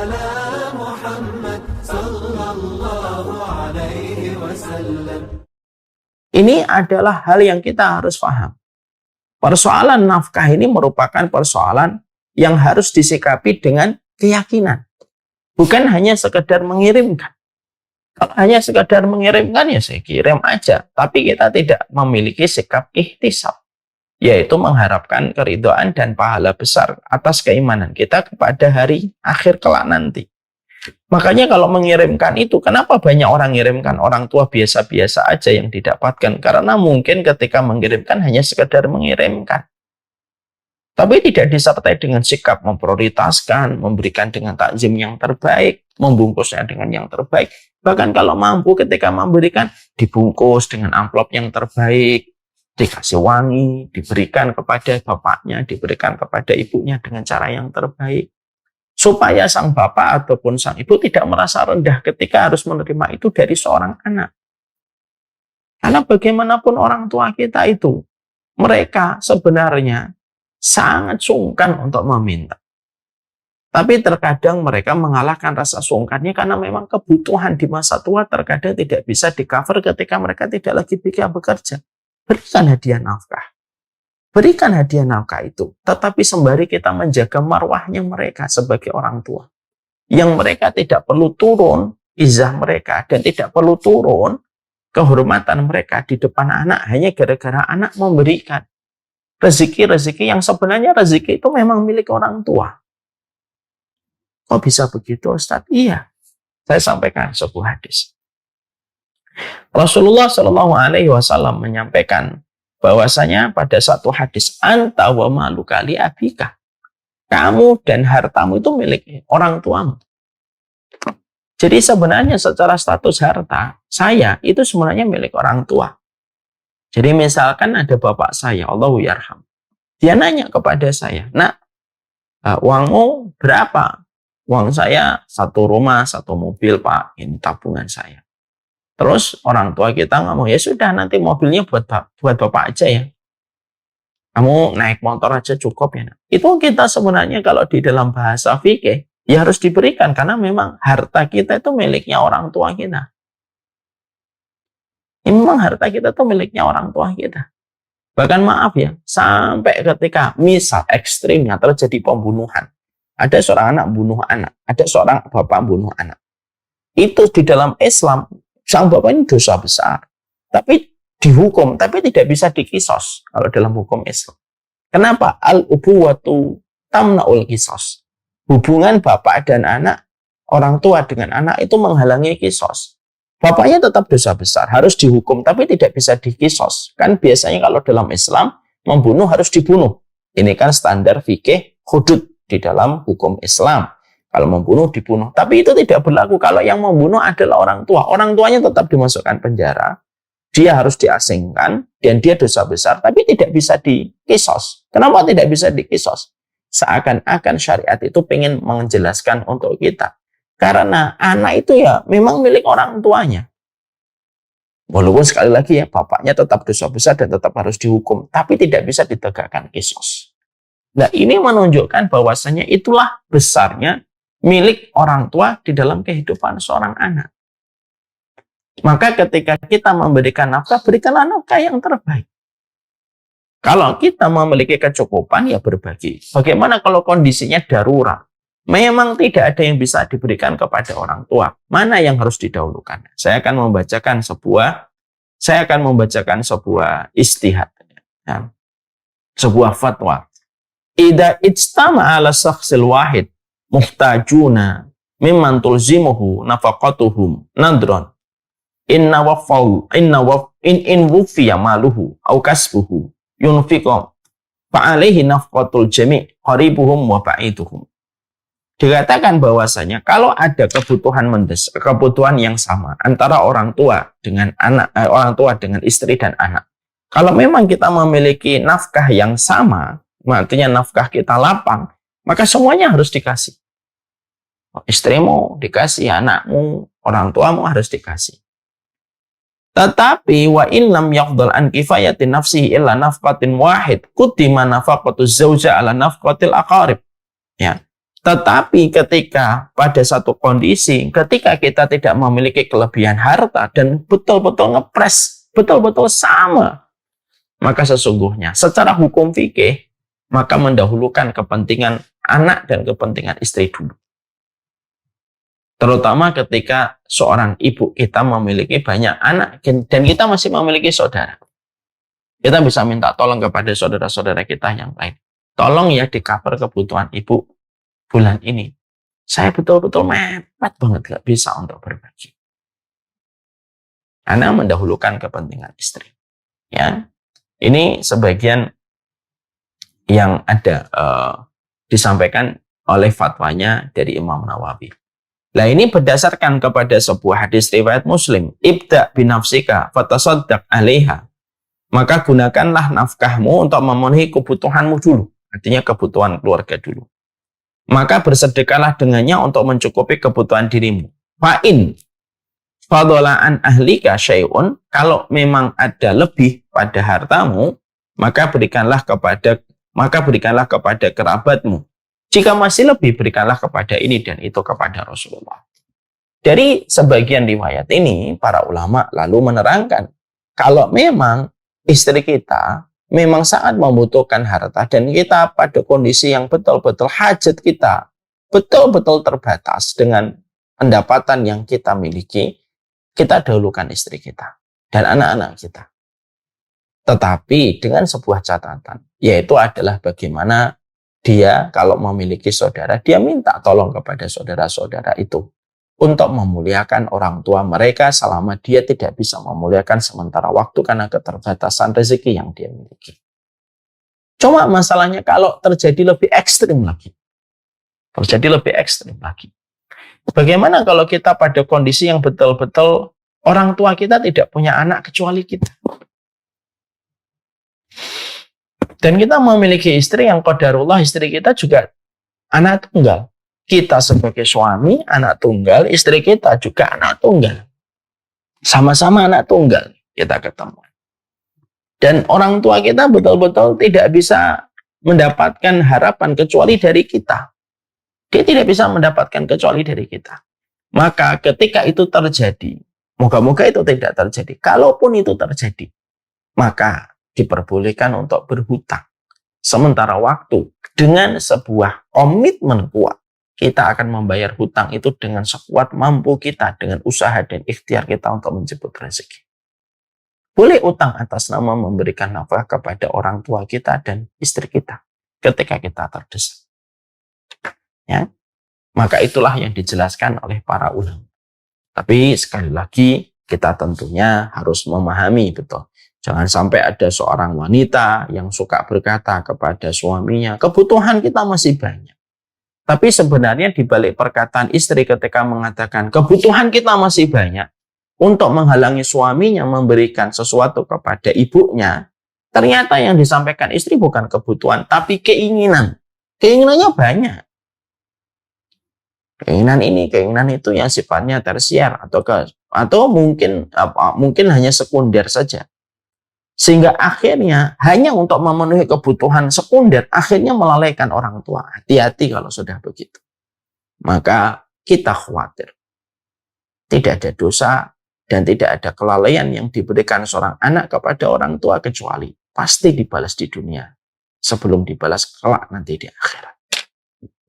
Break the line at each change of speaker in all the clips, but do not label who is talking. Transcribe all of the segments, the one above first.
على محمد صلى الله عليه وسلم.
Ini adalah hal yang kita harus paham. Persoalan nafkah ini merupakan persoalan yang harus disikapi dengan keyakinan. Bukan hanya sekedar mengirimkan. Kalau hanya sekedar mengirimkan ya saya kirim aja. Tapi kita tidak memiliki sikap ihtisab. Yaitu mengharapkan keridhaan dan pahala besar atas keimanan kita kepada hari akhir kelak nanti. Makanya kalau mengirimkan itu, kenapa banyak orang mengirimkan? Orang tua biasa-biasa aja yang didapatkan. Karena mungkin ketika mengirimkan hanya sekedar mengirimkan. Tapi tidak disertai dengan sikap memprioritaskan, memberikan dengan takzim yang terbaik, membungkusnya dengan yang terbaik. Bahkan kalau mampu ketika memberikan, dibungkus dengan amplop yang terbaik, dikasih wangi, diberikan kepada bapaknya, diberikan kepada ibunya dengan cara yang terbaik. Supaya sang bapak ataupun sang ibu tidak merasa rendah ketika harus menerima itu dari seorang anak. Karena bagaimanapun orang tua kita itu, mereka sebenarnya sangat sungkan untuk meminta. Tapi terkadang mereka mengalahkan rasa sungkannya karena memang kebutuhan di masa tua terkadang tidak bisa di-cover ketika mereka tidak lagi bekerja. Berikan hadiah nafkah. Berikan hadiah nafkah itu. Tetapi sembari kita menjaga marwahnya mereka sebagai orang tua. Yang mereka tidak perlu turun izah mereka dan tidak perlu turun kehormatan mereka di depan anak hanya gara-gara anak memberikan rezeki-rezeki yang sebenarnya rezeki itu memang milik orang tua. Kok bisa begitu, Ustaz? Iya. Saya sampaikan sebuah hadis. Rasulullah Shallallahu Alaihi Wasallam menyampaikan bahwasanya pada satu hadis, anta wa maluka li abika, kamu dan hartamu itu milik orang tuamu. Jadi sebenarnya secara status harta saya itu sebenarnya milik orang tua. Jadi misalkan ada bapak saya, Allahu yarham, dia nanya kepada saya, nak, uangmu berapa? Uang saya satu rumah, satu mobil, Pak, ini tabungan saya. Terus orang tua kita ngomong, ya sudah nanti mobilnya buat bapak aja ya. Kamu naik motor aja cukup ya. Itu kita sebenarnya kalau di dalam bahasa fikih, ya harus diberikan. Karena memang harta kita itu miliknya orang tua kita. Ini memang harta kita itu miliknya orang tua kita. Bahkan maaf ya, sampai ketika misal ekstrimnya terjadi pembunuhan. Ada seorang anak bunuh anak. Ada seorang bapak bunuh anak. Itu di dalam Islam, sang bapak ini dosa besar, tapi dihukum, tapi tidak bisa dikisos kalau dalam hukum Islam. Kenapa? Al-ubuwatu tamna'ul kisos. Hubungan bapak dan anak, orang tua dengan anak itu menghalangi kisos. Bapaknya tetap dosa besar, harus dihukum, tapi tidak bisa dikisos. Kan biasanya kalau dalam Islam, membunuh harus dibunuh. Ini kan standar fikih hudud di dalam hukum Islam. Kalau membunuh, dibunuh. Tapi itu tidak berlaku kalau yang membunuh adalah orang tua. Orang tuanya tetap dimasukkan penjara. Dia harus diasingkan. Dan dia dosa besar. Tapi tidak bisa dikisos. Kenapa tidak bisa dikisos? Seakan-akan syariat itu ingin menjelaskan untuk kita. Karena anak itu ya memang milik orang tuanya. Walaupun sekali lagi ya, bapaknya tetap dosa besar dan tetap harus dihukum. Tapi tidak bisa ditegakkan kisos. Nah, ini menunjukkan bahwasannya itulah besarnya milik orang tua di dalam kehidupan seorang anak. Maka ketika kita memberikan nafkah, berikanlah nafkah yang terbaik. Kalau kita memiliki kecukupan, ya berbagi. Bagaimana kalau kondisinya darurat? Memang tidak ada yang bisa diberikan kepada orang tua. Mana yang harus didahulukan? Saya akan membacakan sebuah istihad. Ya. Sebuah fatwa. Idza ijtama'a ala syakhsil wahid muhtajuna mimman tulzimuhu nafaqatuhum nadron inna wufiya maluhu au kasbuhu yunfiqum fa'alaihi nafqatul jami' qaribuhum wa ba'iduhum. Dikatakan bahwasanya kalau ada kebutuhan yang sama antara orang tua dengan anak, orang tua dengan istri dan anak. Kalau memang kita memiliki nafkah yang sama, artinya nafkah kita lapang, maka semuanya harus dikasih. Istrimu dikasih, anakmu, orang tuamu harus dikasih. Tetapi wa in lam yaqdal an kifayati nafsihi illa nafqatin wahid, qudima nafaqatu zauja ala nafqatil aqarib. Ya. Tetapi ketika pada satu kondisi, ketika kita tidak memiliki kelebihan harta dan betul-betul ngepres, betul-betul sama, maka sesungguhnya secara hukum fikih, maka mendahulukan kepentingan anak dan kepentingan istri dulu. Terutama ketika seorang ibu kita memiliki banyak anak dan kita masih memiliki saudara. Kita bisa minta tolong kepada saudara-saudara kita yang lain. Tolong ya di-cover kebutuhan ibu bulan ini. Saya betul-betul mepet banget gak bisa untuk berbagi. Karena mendahulukan kepentingan istri. Ya, ini sebagian yang ada disampaikan oleh fatwanya dari Imam Nawawi. Nah ini berdasarkan kepada sebuah hadis riwayat Muslim. Ibda binafsika fatasaddaq alaiha. Maka gunakanlah nafkahmu untuk memenuhi kebutuhanmu dulu. Artinya kebutuhan keluarga dulu. Maka bersedekahlah dengannya untuk mencukupi kebutuhan dirimu. Fa'in fadola'an ahlika syai'un. Kalau memang ada lebih pada hartamu, maka berikanlah kepada kerabatmu. Jika masih lebih, berikanlah kepada ini dan itu kepada Rasulullah. Dari sebagian riwayat ini, para ulama lalu menerangkan, kalau memang istri kita memang sangat membutuhkan harta dan kita pada kondisi yang betul-betul hajat kita, betul-betul terbatas dengan pendapatan yang kita miliki, kita dahulukan istri kita dan anak-anak kita. Tetapi dengan sebuah catatan, yaitu adalah bagaimana dia kalau memiliki saudara, dia minta tolong kepada saudara-saudara itu untuk memuliakan orang tua mereka selama dia tidak bisa memuliakan sementara waktu karena keterbatasan rezeki yang dia miliki. Cuma masalahnya kalau terjadi lebih ekstrim lagi. Bagaimana kalau kita pada kondisi yang betul-betul orang tua kita tidak punya anak kecuali kita? Dan kita memiliki istri yang qadarullah, istri kita juga anak tunggal. Kita sebagai suami anak tunggal, istri kita juga anak tunggal. Sama-sama anak tunggal kita ketemu. Dan orang tua kita betul-betul tidak bisa mendapatkan harapan kecuali dari kita. Dia tidak bisa mendapatkan kecuali dari kita. Maka ketika itu terjadi, moga-moga itu tidak terjadi. Kalaupun itu terjadi, maka diperbolehkan untuk berhutang. Sementara waktu dengan sebuah komitmen kuat, kita akan membayar hutang itu dengan sekuat mampu kita, dengan usaha dan ikhtiar kita untuk menjemput rezeki. Boleh utang atas nama memberikan nafkah kepada orang tua kita dan istri kita ketika kita terdesak. Ya, maka itulah yang dijelaskan oleh para ulama. Tapi sekali lagi kita tentunya harus memahami betul. Jangan sampai ada seorang wanita yang suka berkata kepada suaminya, kebutuhan kita masih banyak. Tapi sebenarnya di balik perkataan istri ketika mengatakan kebutuhan kita masih banyak, untuk menghalangi suaminya memberikan sesuatu kepada ibunya, ternyata yang disampaikan istri bukan kebutuhan, tapi keinginan. Keinginannya banyak. Keinginan ini, keinginan itu yang sifatnya tersier atau mungkin hanya sekunder saja. Sehingga akhirnya hanya untuk memenuhi kebutuhan sekunder, akhirnya melalaikan orang tua. Hati-hati kalau sudah begitu. Maka kita khawatir. Tidak ada dosa dan tidak ada kelalaian yang diberikan seorang anak kepada orang tua kecuali pasti dibalas di dunia sebelum dibalas kelak nanti di akhirat.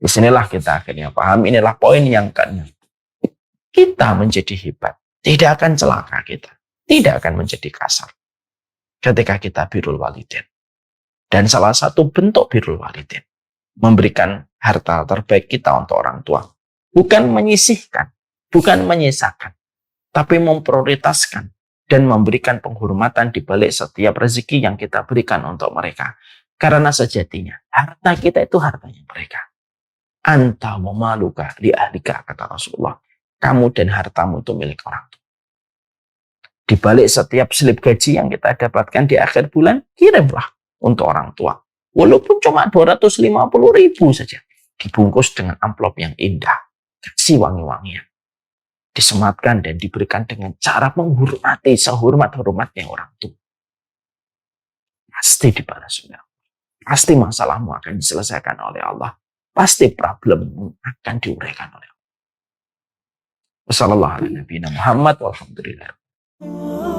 Disinilah kita akhirnya paham, inilah poin yang keenam. Kita menjadi hebat, tidak akan celaka kita, tidak akan menjadi kasar. Ketika kita birrul walidain. Dan salah satu bentuk birrul walidain, memberikan harta terbaik kita untuk orang tua. Bukan menyisihkan, bukan menyisakan, tapi memprioritaskan dan memberikan penghormatan di balik setiap rezeki yang kita berikan untuk mereka. Karena sejatinya, harta kita itu hartanya mereka. Anta wa maluka li ahlika, kata Rasulullah. Kamu dan hartamu itu milik orang tua. Di balik setiap slip gaji yang kita dapatkan di akhir bulan, kirimlah untuk orang tua. Walaupun cuma 250.000 saja. Dibungkus dengan amplop yang indah. Kasih wangi-wangian. Disematkan dan diberikan dengan cara menghormati sehormat-hormatnya orang tua. Pasti dibalas. Pasti masalahmu akan diselesaikan oleh Allah. pasti problemmu akan diuraikan oleh Allah. Wassalamualaikum warahmatullahi wabarakatuh.